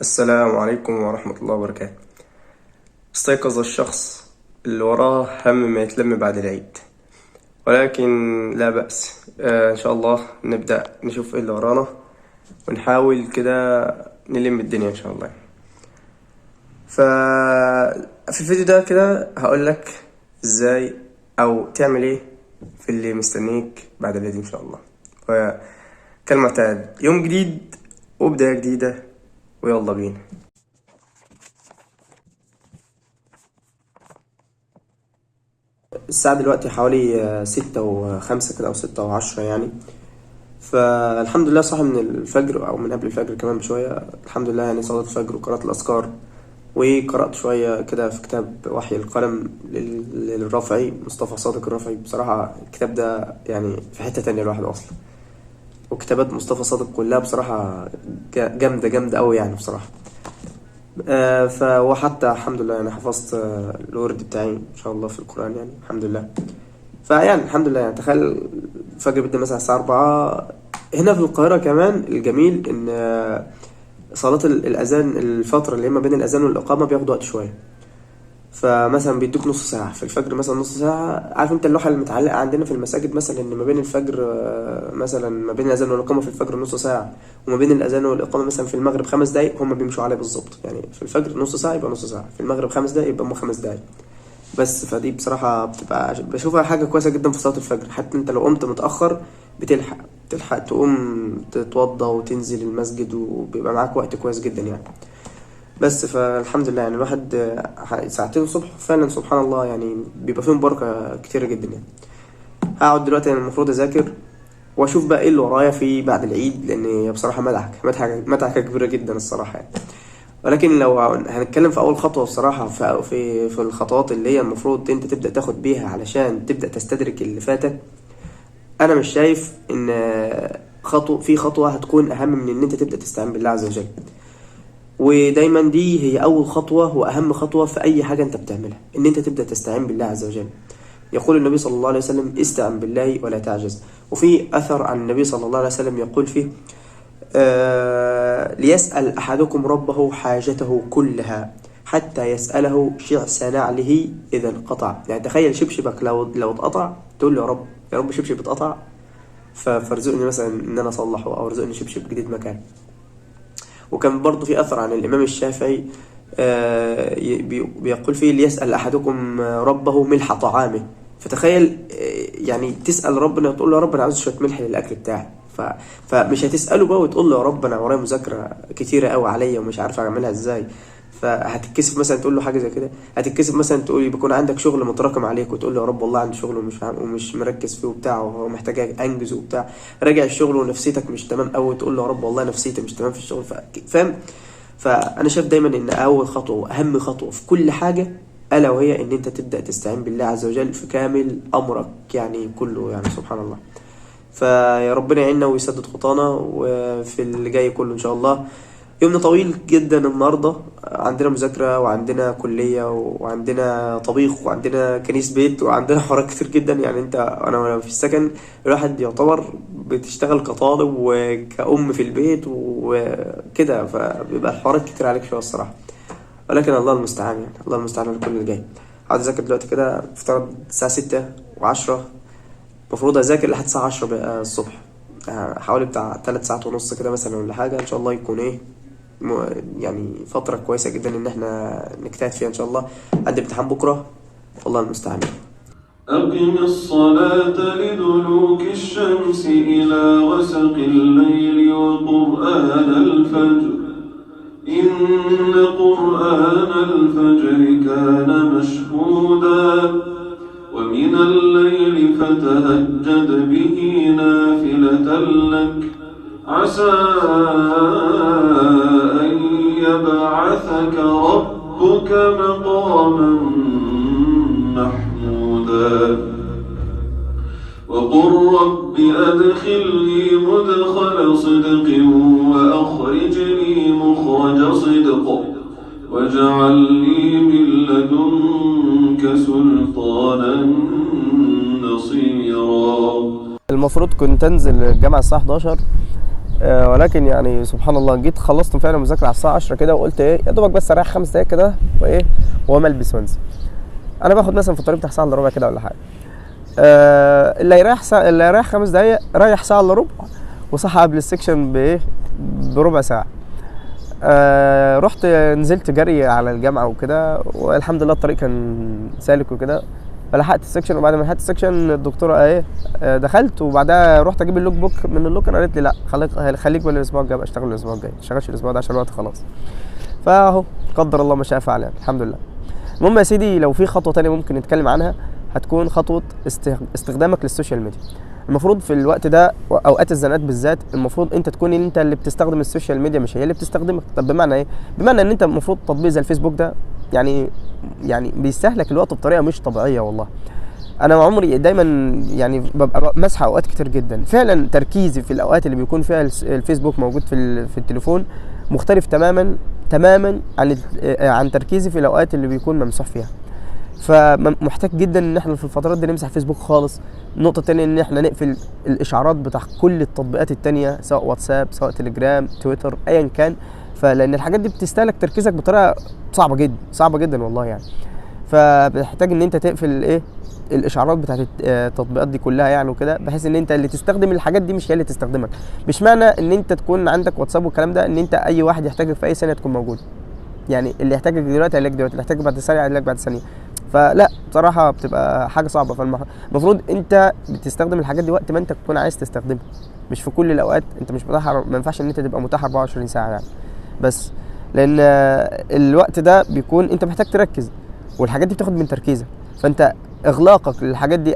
السلام عليكم ورحمة الله وبركاته. استيقظ الشخص اللي وراه هم ما يتلم بعد العيد، ولكن لا بأس. إن شاء الله نبدأ نشوف ايه اللي ورانا ونحاول كده نلم الدنيا إن شاء الله. ففي الفيديو ده كده هقولك ازاي أو تعمل ايه في اللي مستنيك بعد العيد إن شاء الله. وكالمعتاد يوم جديد وبداية جديدة، ويلا بينا. الساعة دلوقتي حوالي 6:05 كده أو 6:10 يعني. فالحمد لله صاحي من الفجر أو من قبل الفجر كمان بشوية، الحمد لله يعني صلاة الفجر وقرأت الأذكار، وقرأت شوية كده في كتاب وحي القلم للرافعي مصطفى صادق الرافعي. بصراحة الكتاب ده يعني في حتة تانية لوحده أصلا، وكتابات مصطفى صادق كلها بصراحة جامدة جامدة أوي يعني بصراحة. وحتى الحمد لله يعني حفظت الورد بتاعي إن شاء الله في القرآن يعني الحمد لله. فيعني الحمد لله يعني تخيل الفجر بيبدأ مثلا الساعة 4 هنا في القاهرة. كمان الجميل إن صلاة الأذان، الفترة اللي هي ما بين الأذان والإقامة بياخد وقت شوية. فمثلا بيدوك نص ساعة في الفجر، مثلا نص ساعة. عارف انت اللوحة المتعلقة عندنا في المساجد مثلا ان ما بين الفجر مثلا ما بين الأذان والإقامة في الفجر نص ساعة، وما بين الأذان والإقامة مثلا في المغرب 5 دقايق. هما بيمشوا عليه بالظبط يعني، في الفجر نص ساعة يبقى نص ساعة، في المغرب 5 دقايق يبقى 5 دقايق بس. فدي بصراحة بتبقى بشوفها حاجة كويسة جدا في صلاة الفجر. حتى انت لو قمت متأخر بتلحق تقوم تتوضى وتنزل المسجد، وبيبقى معاك وقت كويس جدا يعني. بس فالحمد لله يعني الواحد ساعتين الصبح فعلا سبحان الله يعني بيبقى فيهم بركة كتيرة جدا يعني. هقعد دلوقتي يعني المفروض أذاكر وأشوف بقى إيه اللي ورايا في بعد العيد، لأن هي بصراحة مدعكة كبيرة جدا الصراحة يعني. ولكن لو هنتكلم في أول خطوة بصراحة في الخطوات اللي هي المفروض أنت تبدأ تاخد بيها علشان تبدأ تستدرك اللي فاتك، أنا مش شايف إن خطوة هتكون أهم من إن أنت تبدأ تستعين بالله عز وجل. ودايما دي هي اول خطوة واهم خطوة في اي حاجة انت بتعملها، ان انت تبدأ تستعين بالله عز وجل. يقول النبي صلى الله عليه وسلم: استعن بالله ولا تعجز. وفي اثر عن النبي صلى الله عليه وسلم يقول فيه: ليسأل احدكم ربه حاجته كلها حتى يسأله شعث نعله اذا انقطع. يعني تخيل شبشبك لو اتقطع تقول له يا رب، يا رب شبشب اتقطع فارزقني مثلا ان انا اصلحه، او ارزقني شبشب جديد مكانه. وكان برضو في أثر عن الإمام الشافعي بيقول فيه: ليسأل أحدكم ربه ملح طعامه. فتخيل يعني تسأل ربنا وتقول له يا رب أنا عاوز شوية ملح للأكل بتاعي. فمش هتسأله بقى وتقول له يا رب أنا ورايا مذاكرة كتيرة قوي عليا ومش عارف أعملها إزاي. فهتتكسف مثلا تقول له حاجة زي كده. هتتكسف مثلا تقول بيكون عندك شغل متراكم عليك وتقول له يا رب والله عندي شغل ومش مركز فيه وبتاع ومحتاج انجزه وبتاع. راجع الشغل ونفسيتك مش تمام قوي تقول له يا رب والله نفسيتي مش تمام في الشغل. فاهم؟ فانا شايف دايما ان اول خطوه واهم خطوه في كل حاجه الا وهي ان انت تبدا تستعين بالله عز وجل في كامل امرك يعني كله يعني سبحان الله. فيا ربنا يعيننا ويسدد خطانا وفي اللي جاي كله ان شاء الله. يومنا طويل جدا النهارده، عندنا مذاكره وعندنا كليه وعندنا طبيخ وعندنا كنيس بيت وعندنا حوارات كتير جدا يعني. انا في السكن الواحد يعتبر بتشتغل كطالب وكأم في البيت وكده، فبيبقى الحوارات كتير عليك شويه الصراحه. ولكن الله المستعان يعني، الله المستعان على كل اللي جاي. هقعد اذاكر دلوقتي كده، افترض الساعه 6:10 المفروض اذاكر لحد الساعه 10 بقى الصبح. حوالي بتاع 3 ساعات ونص كده مثلا ولا حاجه، ان شاء الله يكون ايه يعني فترة كويسة جدا ان احنا نجتهد فيها ان شاء الله. عندي امتحان بكرة، والله المستعان. أقم الصلاة لدلوك الشمس إلى غسق الليل وقرآن الفجر إن قرآن الفجر كان مشهودا ومن الليل فتهجد به نافلة لك عسى أن يبعثك ربك مقاما محمودا وقل رب أدخلني مدخل صدق وأخرجني مخرج صدق واجعل لي من لدنك سلطانا نصيرا. المفروض كنت انزل الجامعة الساعة 11، ولكن يعني سبحان الله جيت خلصت فعلا مذاكره على الساعه 10 كده، وقلت ايه يا دوبك بس اريح 5 دقايق كده وايه وما البس وانزل. انا باخد مثلا في الطريق بتاع ساعه الا ربع كده ولا حاجه. اللي يريح اللي يريح 5 دقايق ريح ساعه الا ربع، وصحى قبل السكشن بايه بربع ساعه. رحت نزلت جري على الجامعه وكده، والحمد لله الطريق كان سالك وكده، فلحقت السكشن. وبعد ما لحقت السكشن الدكتوره ايه دخلت، وبعدها رحت اجيب اللوك بوك من اللوكر، قالت لي لا خليك بالاسبوع الجاي بقى، اشتغل الاسبوع الجاي، ما اشتغلش الاسبوع ده عشان الوقت خلاص. فاهو قدر الله ما شاء فعل يعني، الحمد لله. المهم يا سيدي، لو في خطوه تانية ممكن نتكلم عنها، هتكون خطوه استخدامك للسوشيال ميديا. المفروض في الوقت ده اوقات الزنقات بالذات، المفروض انت تكون انت اللي بتستخدم السوشيال ميديا، مش هي اللي بتستخدمك. طب بمعنى ايه؟ بمعنى ان انت المفروض تطبيق زي الفيسبوك ده يعني بيستهلك الوقت بطريقه مش طبيعيه والله. انا عمري دايما يعني ببقى مسحه اوقات كتير جدا، فعلا تركيزي في الاوقات اللي بيكون فيها الفيسبوك موجود في التليفون مختلف تماما عن تركيزي في الاوقات اللي بيكون ممسوح فيها. فمحتاج جدا ان احنا في الفترات دي نمسح فيسبوك خالص. النقطه الثانيه ان احنا نقفل الاشعارات بتاع كل التطبيقات التانية، سواء واتساب سواء تليجرام تويتر ايا كان، فلان الحاجات دي بتستهلك تركيزك بطريقه صعبه جدا والله يعني. فبتحتاج ان انت تقفل ايه الاشعارات بتاعت التطبيقات دي كلها يعني وكده، بحيث ان انت اللي تستخدم الحاجات دي مش هي اللي تستخدمك. مش معنى ان انت تكون عندك واتساب والكلام ده ان انت اي واحد يحتاجك في اي ثانيه تكون موجود. يعني اللي يحتاجك دلوقتي هيلاقيك دلوقتي، اللي يحتاجك بعد ثانيه هيلاقيك بعد ثانيه. فلا بصراحه بتبقى حاجه صعبه. فالمفروض انت بتستخدم الحاجات دي وقت ما انت تكون عايز تستخدمها، مش في كل الاوقات. انت مش متاح، ما ينفعش ان انت تبقى متاح 24 ساعه يعني، بس لان الوقت ده بيكون انت محتاج تركز، والحاجات دي بتاخد من تركيزك. فانت اغلاقك للحاجات دي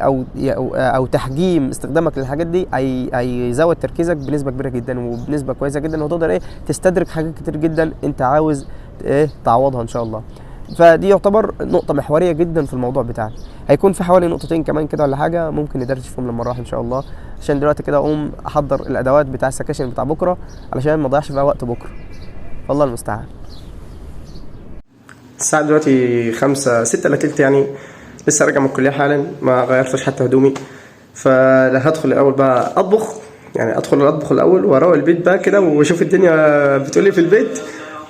او تحجيم استخدامك للحاجات دي هيزود تركيزك بنسبه كبيره جدا وبنسبه كويسه جدا، وتقدر ايه تستدرك حاجات كتير جدا انت عاوز ايه تعوضها ان شاء الله. فدي يعتبر نقطه محوريه جدا في الموضوع بتاعنا. هيكون في حوالي نقطتين كمان كده ولا حاجه ممكن ندردش فيهم لما نروح ان شاء الله، عشان دلوقتي كده اقوم احضر الادوات بتاع السكاشن بتاع بكره علشان ما اضيعش فيها وقت بكره. والله المستعان. الساعه دلوقتي 5:06 الا تلت يعني، لسه راجع من الكليه حالا، ما غيرتش حتى هدومي. فهدخل الاول بقى اطبخ، يعني ادخل اطبخ الاول واروق البيت بقى كده واشوف الدنيا بتقول ايه في البيت،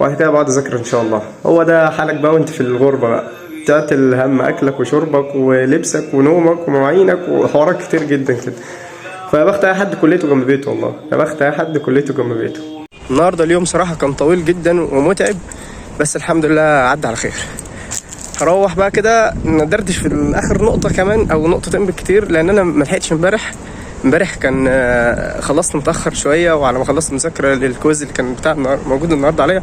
وبعد كده بقعد اذاكر ان شاء الله. هو ده حالك بقى وانت في الغربه بقى، تعتل هم اكلك وشربك ولبسك ونومك ومواعينك وحوارات كتير جدا كده. فيا بخت اي حد كليته جنب بيته، والله يا بخت اي حد كليته جنب بيته. النهارده اليوم صراحه كان طويل جدا ومتعب، بس الحمد لله عدى على خير. هروح بقى كده ندردش في اخر نقطه كمان او نقطتين بالكتير، لان انا ما لحقتش امبارح كان خلصت متاخر شويه، وعلى ما خلصت مذاكره للكويز اللي كان بتاع موجود النهارده عليا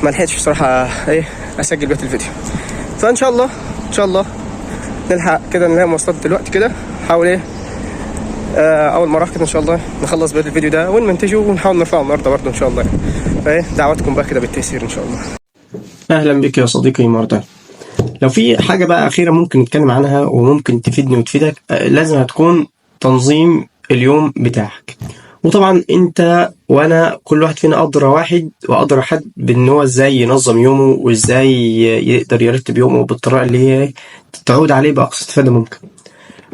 ما لحقتش بصراحه ايه اسجل بقيه الفيديو. فان شاء الله نلحق كده نلاقي مواصلات دلوقتي كده، حاول ايه اول ما اروح كده ان شاء الله نخلص بقيه الفيديو ده ونمنتجه ونحاول نرفعه النهارده برده ان شاء الله يعني. فايه دعواتكم بقى كده بالتيسير ان شاء الله. اهلا بك يا صديقي مرة. لو في حاجة بقى أخيرة ممكن نتكلم عنها وممكن تفيدني وتفيدك، لازم هتكون تنظيم اليوم بتاعك. وطبعا انت وانا كل واحد فينا أدرى حد بان هو ازاي ينظم يومه وازاي يقدر يرتب يومه بالطريقة اللي هي تعود عليه بأقصى استفادة ممكن.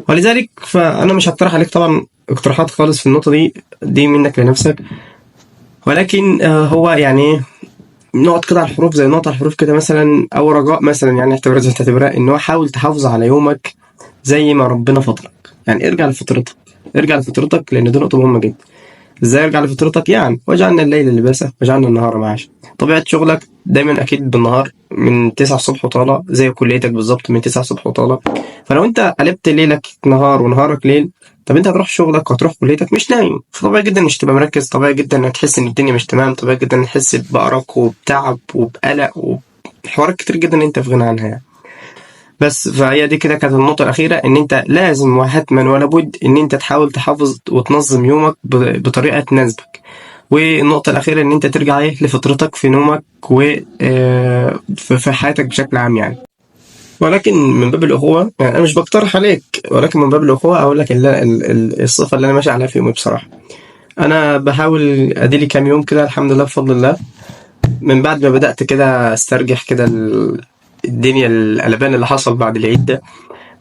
ولذلك فأنا مش هقترح عليك طبعا اقتراحات خالص في النقطة دي منك لنفسك، ولكن هو يعني نقط كده على الحروف زي نقط على الحروف كده مثلا، او رجاء مثلا يعني تعتبرها ان هو حاول تحافظ على يومك زي ما ربنا فطرك. يعني ارجع لفطرتك لان دي نقطه مهمه جدا. ازاي ارجع لفطرتك؟ يعني وجعلنا الليل لباسا وجعلنا النهار معاشا. طبيعه شغلك دايما اكيد بالنهار من 9 الصبح وطالع، زي كليتك بالظبط من 9 الصبح وطالع. فلو انت قلبت ليلك نهار ونهارك ليل، طب انت هتروح شغلك وهتروح كليتك مش نايم، فطبيعي جدا مش تبقى مركز، طبيعي جدا انك تحس ان الدنيا مش تمام، طبيعي جدا انك تحس بأرق وبتعب وبقلق وحوارات كتير جدا انت في غنى عنها يعني. بس فهي دي كده كانت النقطة الأخيرة، إن أنت لازم وحتما ولا بد إن أنت تحاول تحافظ وتنظم يومك بطريقة تناسبك. والنقطة الأخيرة إن أنت ترجع لفطرتك في نومك وفي حياتك بشكل عام يعني. ولكن من باب الأخوة يعني أنا مش بقترح عليك، ولكن من باب الأخوة أقول لك الصفة اللي أنا ماشي عليها في يومي بصراحة. أنا بحاول أديلي كام يوم كده الحمد لله بفضل الله، من بعد ما بدأت كده استرجح كده الدنيا القلبان اللي حصل بعد العيد ده،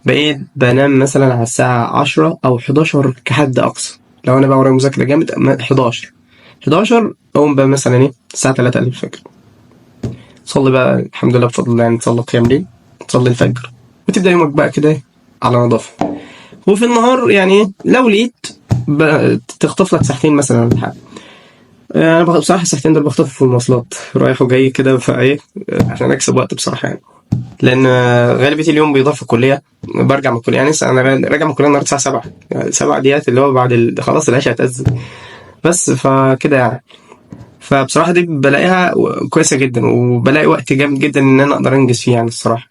بقيت بنام مثلا على الساعة 10 أو 11 كحد أقصى. لو أنا بقى ورايا مذاكرة جامد 11 11 اقوم بقى مثلا ايه الساعه 3 الفجر، تصلي بقى الحمد لله بفضل الله، يعني تصلي قيام ليل، تصلي الفجر، وتبدا يومك بقى كده على نظافه. وفي النهار يعني لو لقيت تخطف لك ساعتين مثلا ولا حاجه. انا بصراحه الساعتين دول بخطفهم في المواصلات رايح وجاي كده، فايه عشان اكسب وقت بصراحه يعني. لان غالبيه اليوم بيضاف في الكليه، برجع من الكليه يعني انا راجع من الكليه النهارده الساعه 7 يعني 7 ديات اللي هو بعد خلاص العشاء هتأذن بس، فكده يعني. فبصراحه دي بلاقيها كويسه جدا، وبلاقي وقت جامد جدا ان انا اقدر انجز فيه يعني الصراحه.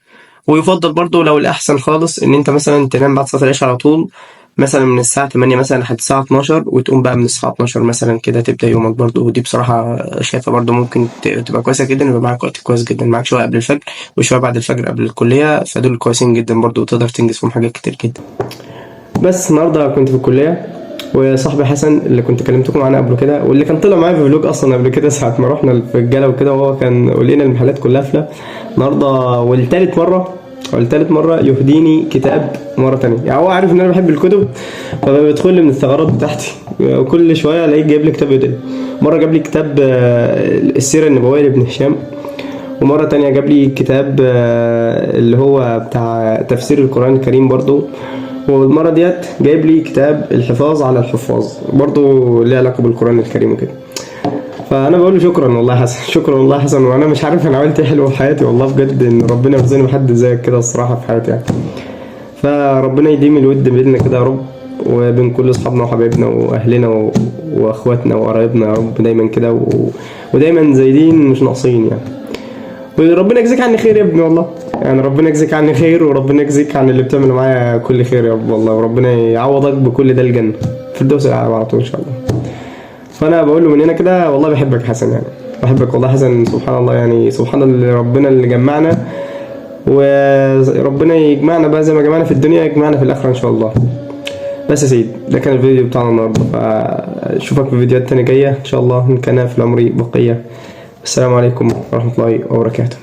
ويفضل برضو لو الاحسن خالص ان انت مثلا تنام بعد صلاه العشاء على طول، مثلا من الساعه 8 مثلا لحد الساعه 12، وتقوم بقى من الساعه 12 مثلا كده تبدا يومك برضو. ودي بصراحه شايفها برضو ممكن تبقى كويسه جدا، يبقى معاك وقت كويس جدا، معاك شويه قبل الفجر وشويه بعد الفجر قبل الكليه، فدول كويسين جدا برضو وتقدر تنجز فيهم حاجات كتير جدا. بس النهارده كنت في الكليه، وصاحبي حسن اللي كنت كلمتكم عنه قبل كده، واللي كان طلع معايا في فلوج اصلا قبل كده ساعه ما رحنا الرجاله وكده، وهو كان ولينا المحلات كلها قافله النهارده، والتالت مرة يهديني كتاب مرة تانية. يعني هو عارف ان انا بحب الكتب، فبيدخل لي من الثغرات بتاعتي وكل شوية الاقيه جايب لي كتاب يهديني. مرة جاب لي كتاب السيرة النبوية لابن هشام، ومرة تانية جاب لي كتاب اللي هو بتاع تفسير القرآن الكريم برضو، والمرة ديت جايب لي كتاب الحفاظ على الحفاظ برضو ليه علاقة بالقرآن الكريم وكده. فانا بقول له شكرا والله يا حسن، شكرا والله يا حسن، وانا مش عارف انا عملت ايه حلو في حياتي والله بجد، ان ربنا يرزقني بحد زيك كده الصراحه في حياتي يعني. فربنا يديم الود بيننا كده يا رب، وبين كل اصحابنا وحبايبنا واهلنا واخواتنا وقرايبنا يا رب دايما كده ودايما زايدين مش ناقصين يعني. وربنا يجزيك عني خير يا ابني والله، يعني ربنا يجزيك عني خير، وربنا يجزيك عن اللي بتعمله معايا كل خير يا رب والله، وربنا يعوضك بكل ده الجنه في الدوس على طول ان شاء الله. فانا بقول له من هنا كده والله بحبك حسن، يعني بحبك والله حسن، سبحان الله يعني، سبحان الله ربنا اللي جمعنا، وربنا يجمعنا بقى زي ما جمعنا في الدنيا يجمعنا في الاخره ان شاء الله. بس يا سيدي ده كان الفيديو بتاعنا النهارده، فاشوفك في فيديوهات تانية جايه ان شاء الله ان كان في العمر بقيه. السلام عليكم ورحمه الله وبركاته.